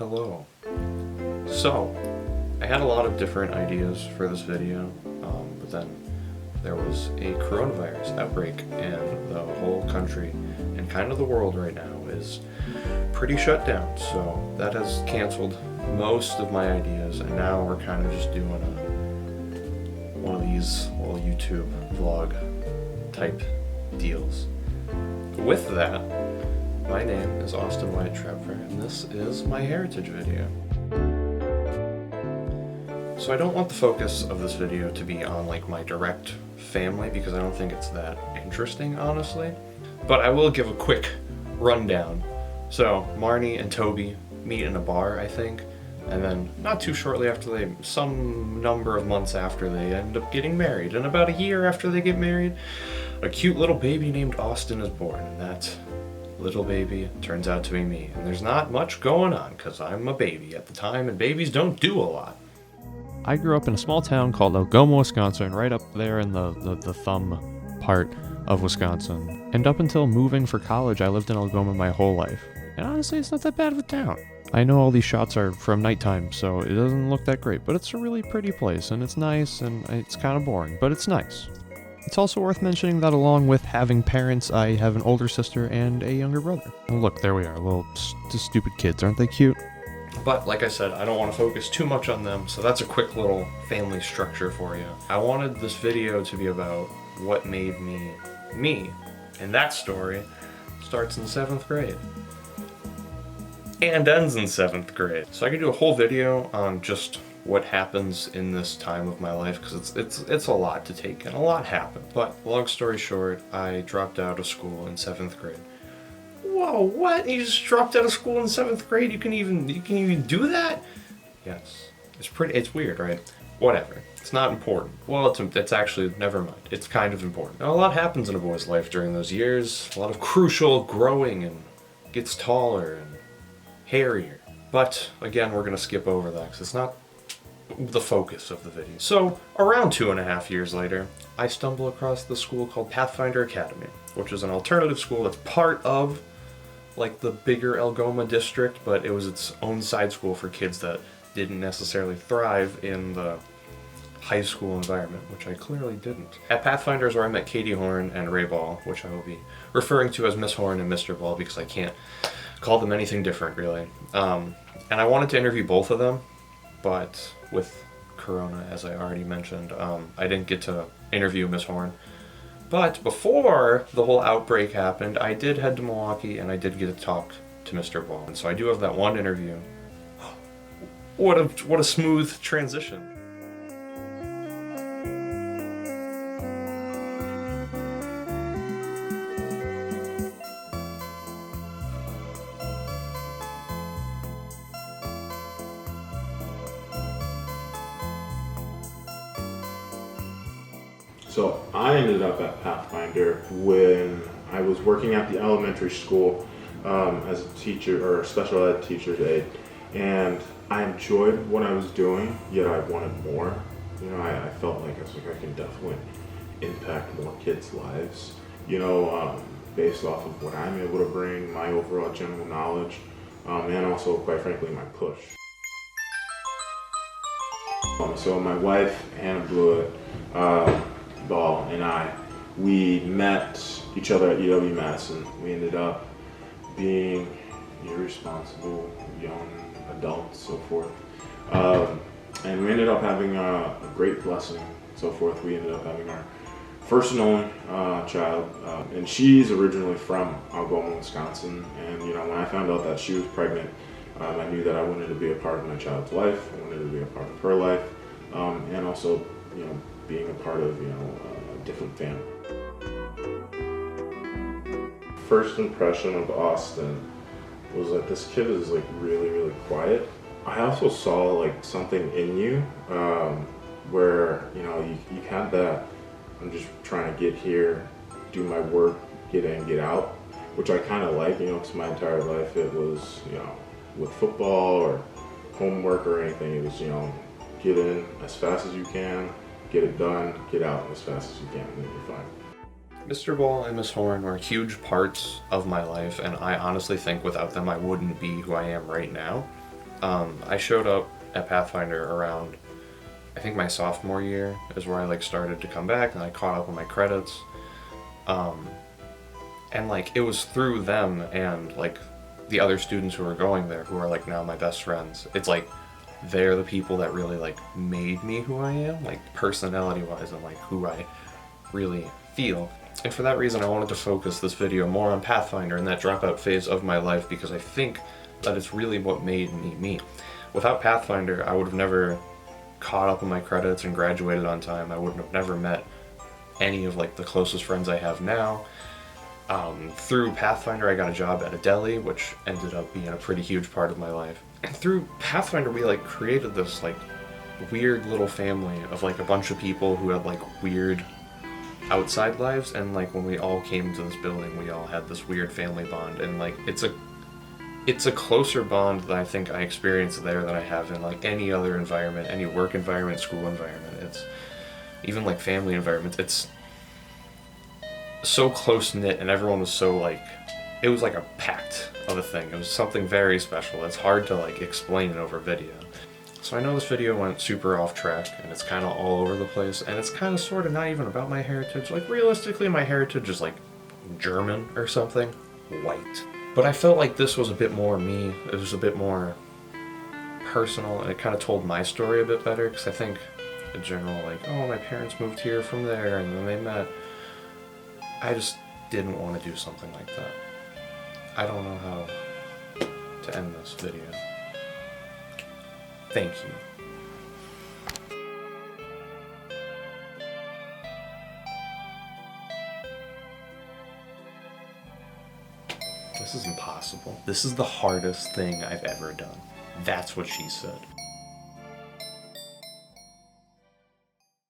Hello. So, I had a lot of different ideas for this video, but then there was a coronavirus outbreak and the whole country and kind of the world right now is pretty shut down. So that has canceled most of my ideas, and now we're kind of just doing one of these little YouTube vlog type deals. With that, my name is Austin Wyatt Schroepfer, and this is my heritage video. So I don't want the focus of this video to be on like my direct family because I don't think it's that interesting, honestly. But I will give a quick rundown. So Marnie and Toby meet in a bar, I think, and then not too shortly after some number of months after, they end up getting married. And about a year after they get married, a cute little baby named Austin is born, and that little baby turns out to be me. And there's not much going on because I'm a baby at the time, and babies don't do a lot. I grew up in a small town called Algoma, Wisconsin, right up there in the thumb part of Wisconsin. And up until moving for college, I lived in Algoma my whole life. And honestly, it's not that bad of a town. I know all these shots are from nighttime, so it doesn't look that great, but it's a really pretty place, and it's nice, and it's kind of boring, but it's nice. It's also worth mentioning that along with having parents, I have an older sister and a younger brother. Oh, look, there we are, little stupid kids, aren't they cute? But like I said, I don't want to focus too much on them, so that's a quick little family structure for you. I wanted this video to be about what made me me, and that story starts in 7th grade and ends in 7th grade. So I could do a whole video on just what happens in this time of my life, because it's a lot to take in, a lot happened. But long story short, I dropped out of school in 7th grade. Whoa, what? You just dropped out of school in 7th grade? You can even do that? Yes. It's weird, right? Whatever. It's not important. Well, it's actually, never mind. It's kind of important. Now, a lot happens in a boy's life during those years. A lot of crucial growing, and gets taller and hairier. But again, we're gonna skip over that because it's not the focus of the video. So around 2.5 years later, I stumble across the school called Pathfinder Academy, which is an alternative school that's part of like the bigger Algoma district, but it was its own side school for kids that didn't necessarily thrive in the high school environment, which I clearly didn't. At Pathfinder is where I met Katie Horn and Ray Ball, which I will be referring to as Miss Horn and Mr. Ball because I can't call them anything different, really. And I wanted to interview both of them, but with Corona, as I already mentioned, I didn't get to interview Miss Horn. But before the whole outbreak happened, I did head to Milwaukee and I did get to talk to Mr. Ball. And so I do have that one interview. What a smooth transition. So I ended up at Pathfinder when I was working at the elementary school as a teacher or a special ed teacher's aide, and I enjoyed what I was doing, yet I wanted more. You know, I felt like I can definitely impact more kids' lives, based off of what I'm able to bring, my overall general knowledge, and also, quite frankly, my push. So my wife, Hannah Blewett, Ball, and we met each other at UW-Mass, and we ended up being irresponsible young adults, so forth. And we ended up having a great blessing, so forth. We ended up having our first and only child, and she's originally from Algoma, Wisconsin. And when I found out that she was pregnant, I knew that I wanted to be a part of my child's life. I wanted to be a part of her life, and also, being a part of, a different family. First impression of Austin was that this kid is like really, really quiet. I also saw like something in you, where, you had that, I'm just trying to get here, do my work, get in, get out, which I kind of like, because my entire life it was, with football or homework or anything, it was, get in as fast as you can, get it done, get out as fast as you can, and then you're fine. Mr. Ball and Miss Horn were huge parts of my life, and I honestly think without them I wouldn't be who I am right now. I showed up at Pathfinder around, I think my sophomore year is where I like started to come back, and I caught up on my credits. And like it was through them and like the other students who were going there who are like now my best friends. It's like they're the people that really like made me who I am, like personality wise, and like who I really feel. And for that reason I wanted to focus this video more on Pathfinder and that dropout phase of my life, because I think that it's really what made me me. Without Pathfinder I would have never caught up on my credits and graduated on time. I would have never met any of like the closest friends I have now. Through Pathfinder I got a job at a deli, which ended up being a pretty huge part of my life. And through Pathfinder we like created this like weird little family of like a bunch of people who had like weird outside lives, and like when we all came to this building we all had this weird family bond, and like it's a closer bond that I think I experienced there than I have in like any other environment, any work environment, school environment. It's even like family environments. It's so close knit, and everyone was so like, it was like a pact of a thing. It was something very special. It's hard to like explain over video. So I know this video went super off track and it's kind of all over the place, and it's kind of sort of not even about my heritage. Like realistically my heritage is like German or something, white. But I felt like this was a bit more me. It was a bit more personal, and it kind of told my story a bit better, because I think in general like, oh, my parents moved here from there and then they met. I just didn't want to do something like that. I don't know how to end this video. Thank you. This is impossible. This is the hardest thing I've ever done. That's what she said.